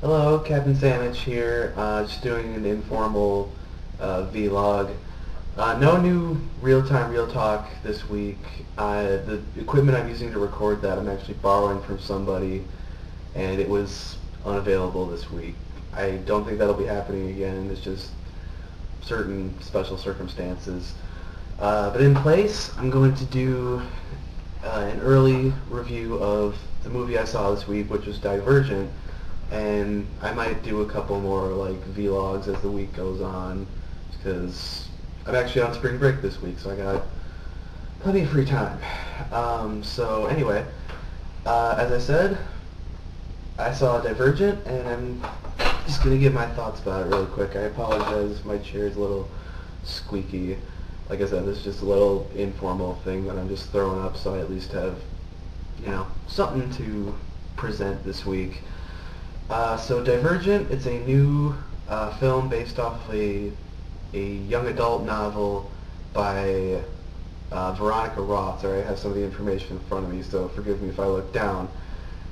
Hello, Captain Sandwich here. Just doing an informal vlog. No new real-time real talk this week. The equipment I'm using to record that I'm actually borrowing from somebody, and it was unavailable this week. I don't think that'll be happening again. It's just certain special circumstances. But in place, I'm going to do an early review of the movie I saw this week, which was Divergent, and I might do a couple more like vlogs as the week goes on, because I'm actually on spring break this week, so I got plenty of free time. So anyway, as I said, I saw Divergent, and I'm just gonna give my thoughts about it really quick. I apologize if my chair is a little squeaky. Like I said, this is just a little informal thing that I'm just throwing up, so I at least have, something to present this week. So Divergent, it's a new film based off of a young adult novel by Veronica Roth. Sorry, I have some of the information in front of me, so forgive me if I look down.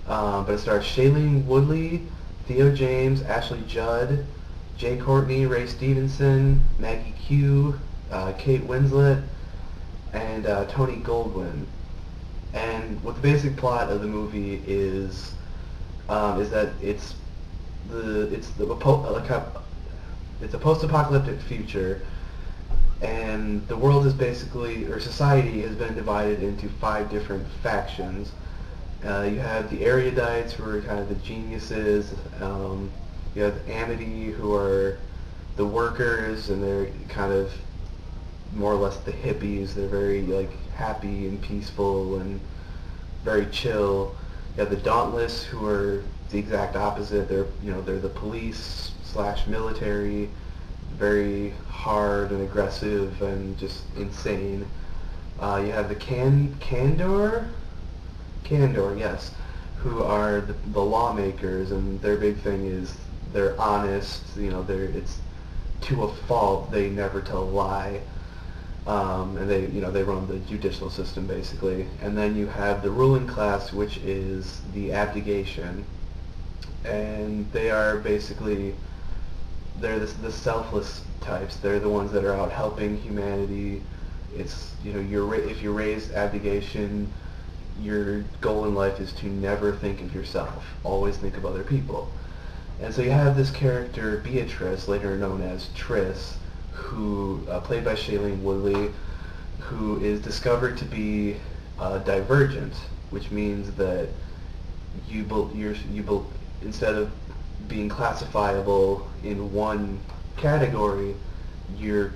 But it stars Shailene Woodley, Theo James, Ashley Judd, Jay Courtney, Ray Stevenson, Maggie Q, Kate Winslet, and Tony Goldwyn. And what the basic plot of the movie is that it's a post-apocalyptic future, and the world is basically, or society has been divided into 5 different factions. You have the erudites, who are kind of the geniuses. You have Amity, who are the workers, and they're kind of more or less the hippies. They're very like happy and peaceful and very chill. You have the Dauntless, who are the exact opposite. They're the police slash military, very hard and aggressive and just insane. You have the Candor, yes, who are the lawmakers, and their big thing is they're honest. It's to a fault. They never tell a lie. And they run the judicial system basically. And then you have the ruling class, which is the abdication, and they are basically the selfless types. They're the ones that are out helping humanity. It's if you're raised abdication, your goal in life is to never think of yourself, always think of other people. And so you have this character Beatrice, later known as Triss, who played by Shailene Woodley, who is discovered to be divergent, which means that instead of being classifiable in one category, you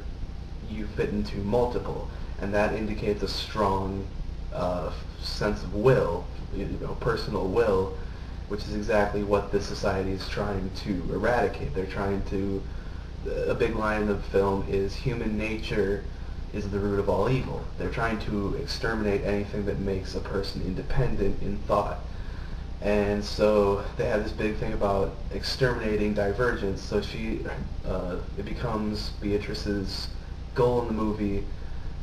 fit into multiple, and that indicates a strong sense of will, personal will, which is exactly what this society is trying to eradicate. They're trying to. A big line of the film is human nature is the root of all evil. They're trying to exterminate anything that makes a person independent in thought. And so they have this big thing about exterminating divergence. So it becomes Beatrice's goal in the movie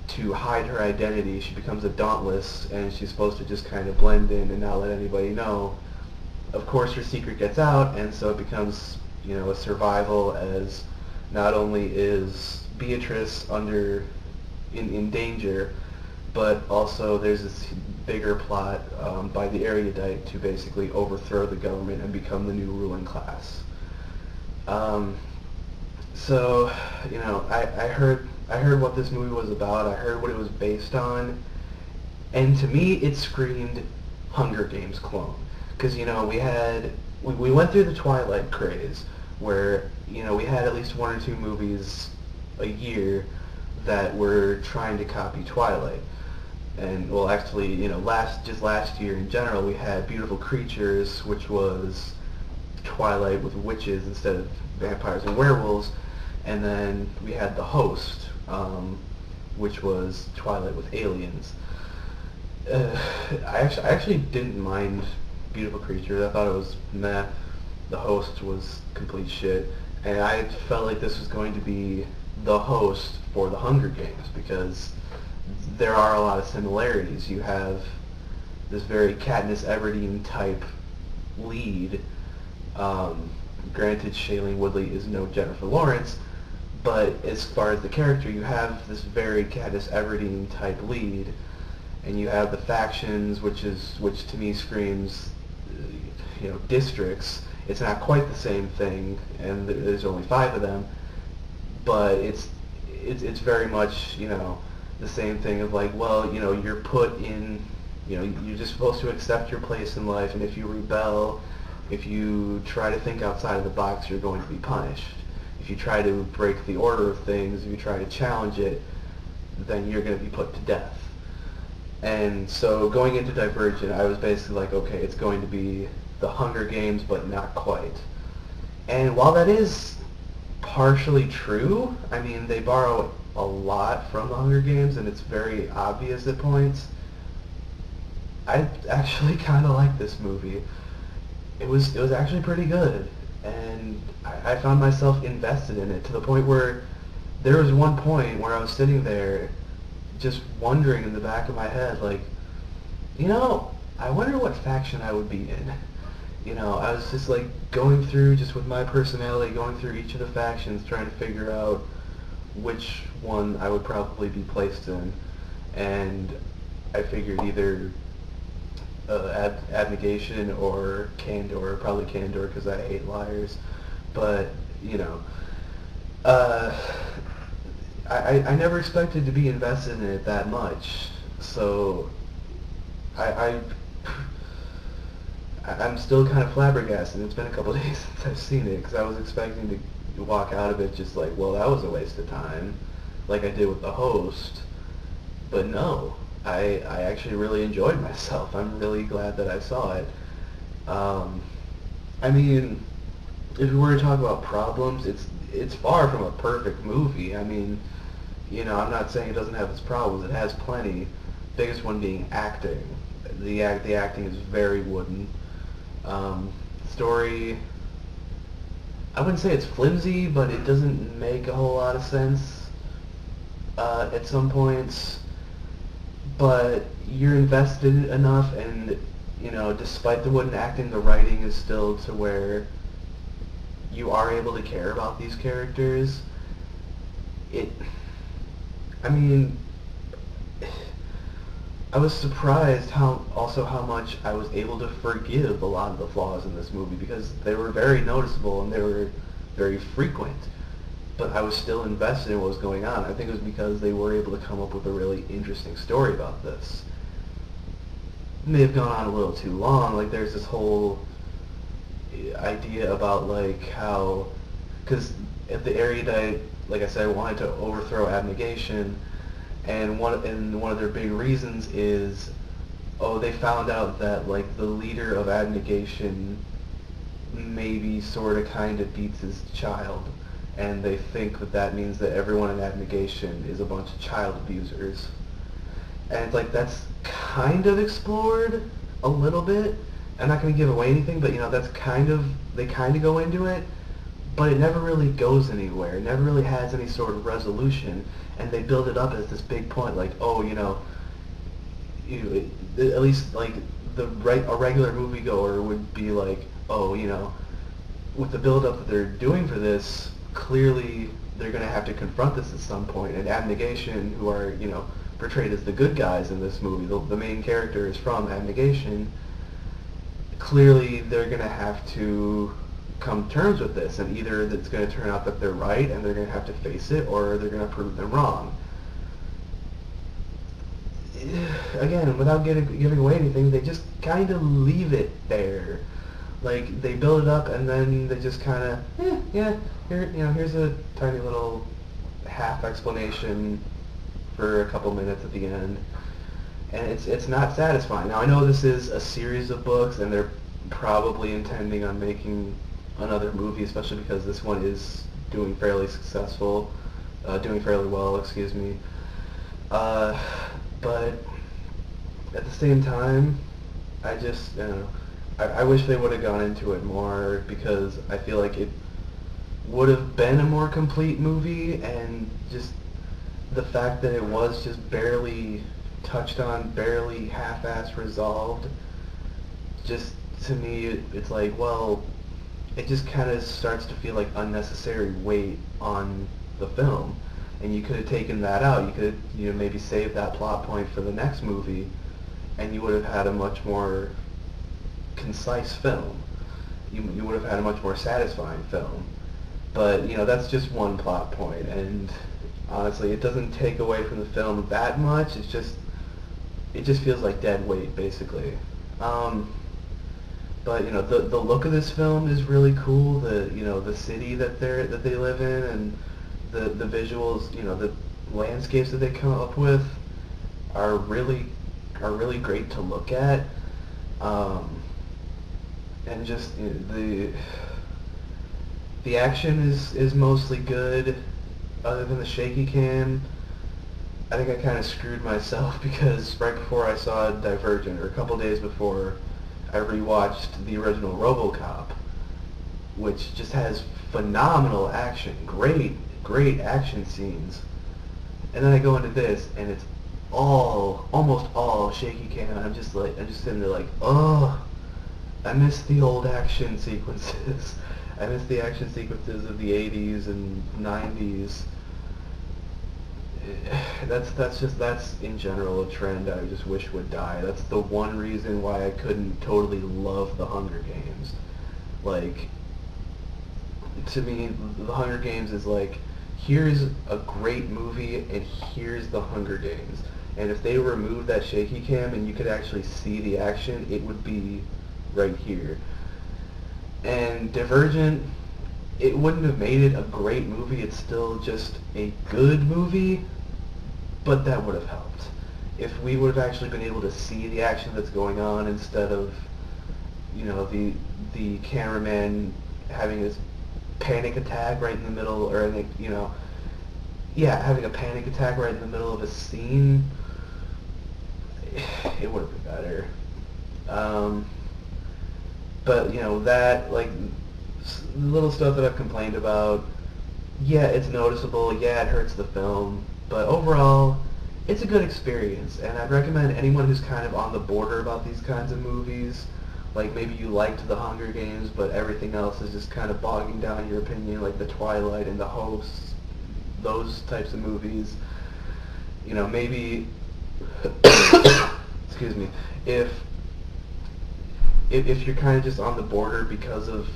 to hide her identity. She becomes a Dauntless, and she's supposed to just kind of blend in and not let anybody know. Of course, her secret gets out, and so it becomes, a survival, as not only is Beatrice in danger, but also there's this bigger plot by the erudite to basically overthrow the government and become the new ruling class. So, I heard what this movie was about. I heard what it was based on, and to me, it screamed Hunger Games clone. Because we went through the Twilight craze, where we had at least 1 or 2 movies a year that were trying to copy Twilight. And well, actually, last year in general, we had Beautiful Creatures, which was Twilight with witches instead of vampires and werewolves, and then we had The Host, which was Twilight with aliens. I actually didn't mind Beautiful Creatures. I thought it was meh. The Host was complete shit, and I felt like this was going to be the host for the Hunger Games, because there are a lot of similarities. You have this very Katniss Everdeen type lead, Granted, Shailene Woodley is no Jennifer Lawrence, but as far as the character, you have this very Katniss Everdeen type lead, and you have the factions, which to me screams, districts. It's not quite the same thing, and there's only 5 of them, but it's very much the same thing of like, well, you're put in, you're just supposed to accept your place in life, and if you rebel, if you try to think outside of the box, you're going to be punished. If you try to break the order of things, if you try to challenge it, then you're going to be put to death. And so going into Divergent, I was basically like, okay, it's going to be the Hunger Games, but not quite. And while that is partially true, I mean, they borrow a lot from the Hunger Games, and it's very obvious at points. I actually kind of like this movie. It was actually pretty good, and I found myself invested in it to the point where there was one point where I was sitting there just wondering in the back of my head, like, I wonder what faction I would be in. I was just like going through, just with my personality, going through each of the factions, trying to figure out which one I would probably be placed in. And I figured either abnegation or candor, probably candor because I hate liars. But, I never expected to be invested in it that much. So I'm still kind of flabbergasted. It's been a couple days since I've seen it, because I was expecting to walk out of it just like, well, that was a waste of time, like I did with The Host. But no, I actually really enjoyed myself. I'm really glad that I saw it. I mean, if we were to talk about problems, it's far from a perfect movie. I mean, I'm not saying it doesn't have its problems. It has plenty. Biggest one being acting. The acting is very wooden. Story, I wouldn't say it's flimsy, but it doesn't make a whole lot of sense at some points. But you're invested enough, and despite the wooden acting, the writing is still to where you are able to care about these characters. I mean, I was surprised how much I was able to forgive a lot of the flaws in this movie, because they were very noticeable and they were very frequent. But I was still invested in what was going on. I think it was because they were able to come up with a really interesting story about this. It may have gone on a little too long. Like, there's this whole idea about like how, because at the area that like I said, I wanted to overthrow abnegation, and one of their big reasons is, they found out that like the leader of abnegation maybe sort of kind of beats his child, and they think that means that everyone in abnegation is a bunch of child abusers. And it's like, that's kind of explored a little bit. I'm not going to give away anything, but that's they kind of go into it, but it never really goes anywhere. It never really has any sort of resolution, and they build it up as this big point, like, at least like a regular moviegoer would be like, with the build-up that they're doing for this, clearly they're going to have to confront this at some point. And abnegation, who are portrayed as the good guys in this movie, the main character is from abnegation. Clearly they're going to have to come to terms with this, and either it's going to turn out that they're right and they're going to have to face it, or they're going to prove them wrong. Again, without giving away anything, they just kind of leave it there. Like, they build it up and then they just kind of, here's a tiny little half explanation for a couple minutes at the end. And it's not satisfying. Now, I know this is a series of books, and they're probably intending on making another movie, especially because this one is doing fairly well, excuse me. But at the same time, I just, I wish they would have gone into it more, because I feel like it would have been a more complete movie, and just the fact that it was just barely touched on, barely half-assed resolved, just to me it's like, well, it just kind of starts to feel like unnecessary weight on the film. And you could have taken that out. You could have, maybe saved that plot point for the next movie, and you would have had a much more concise film. You would have had a much more satisfying film. But, that's just one plot point, and honestly, it doesn't take away from the film that much. It just feels like dead weight, basically. But the look of this film is really cool. The city that they live in, and the visuals, the landscapes that they come up with are really great to look at. And just the action is mostly good, other than the shaky cam. I think I kind of screwed myself because right before I saw Divergent, or a couple days before, I rewatched the original RoboCop, which just has phenomenal action, great action scenes. And then I go into this, and it's almost all shaky cam, and I'm just sitting there like, oh, I miss the old action sequences. I miss the action sequences of the 80s and 90s. That's in general a trend I just wish would die. That's the one reason why I couldn't totally love The Hunger Games. Like, to me, The Hunger Games is like, here's a great movie and here's The Hunger Games. And if they removed that shaky cam and you could actually see the action, it would be right here. And Divergent, it wouldn't have made it a great movie. It's still just a good movie, but that would have helped. If we would have actually been able to see the action that's going on, instead of, the cameraman having this panic attack right in the middle, or I think, having a panic attack right in the middle of a scene, it would have been better. But, that, like, little stuff that I've complained about, yeah, it's noticeable, yeah, it hurts the film, but overall, it's a good experience, and I'd recommend anyone who's kind of on the border about these kinds of movies, like maybe you liked The Hunger Games, but everything else is just kind of bogging down your opinion, like The Twilight and The Host, those types of movies. Maybe, excuse me, if you're kind of just on the border because of,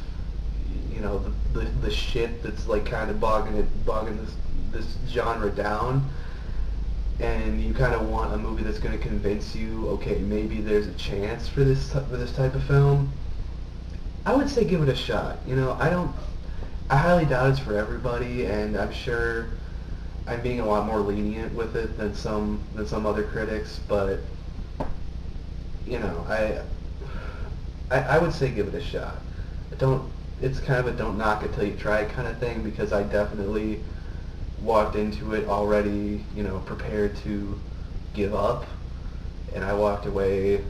the shit that's like kind of bogging this genre down, and you kind of want a movie that's going to convince you, okay, maybe there's a chance for this type of film, I would say give it a shot. I highly doubt it's for everybody, and I'm sure I'm being a lot more lenient with it than some other critics, but I would say give it a shot. It's kind of a don't knock it till you try it kind of thing, because I definitely walked into it already, prepared to give up, and I walked away,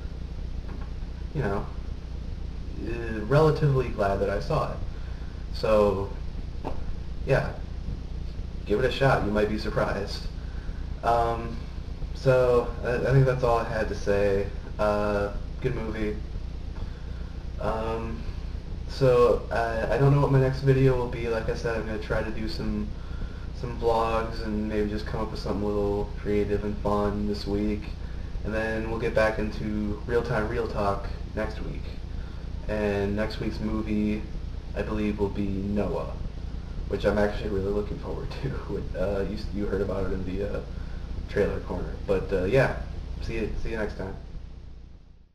relatively glad that I saw it. So, yeah, give it a shot. You might be surprised. So, I think that's all I had to say. Good movie. So I don't know what my next video will be. Like I said, I'm going to try to do some vlogs and maybe just come up with something a little creative and fun this week. And then we'll get back into real-time real talk next week. And next week's movie, I believe, will be Noah, which I'm actually really looking forward to. You heard about it in the trailer corner. But yeah, see you next time.